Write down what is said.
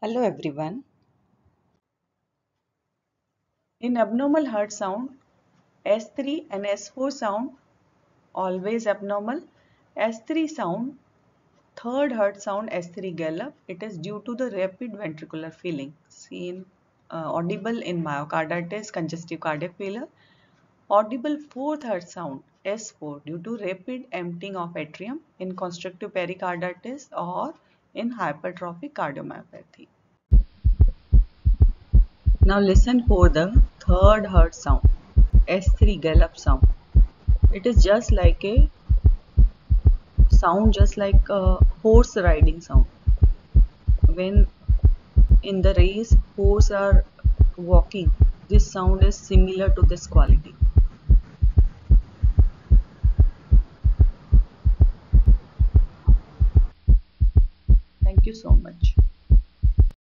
Hello everyone. In abnormal heart sound, S3 and S4 sound always abnormal. S3 sound, third heart sound S3 gallop, it is due to the rapid ventricular filling seen audible in myocarditis, congestive cardiac failure. Audible fourth heart sound S4 due to rapid emptying of atrium in constrictive pericarditis or in hypertrophic cardiomyopathy. Now listen for the third heart sound, S3 gallop sound. It is just like a horse riding sound. When in the race, horse are walking, this sound is similar to this quality. Thank you so much.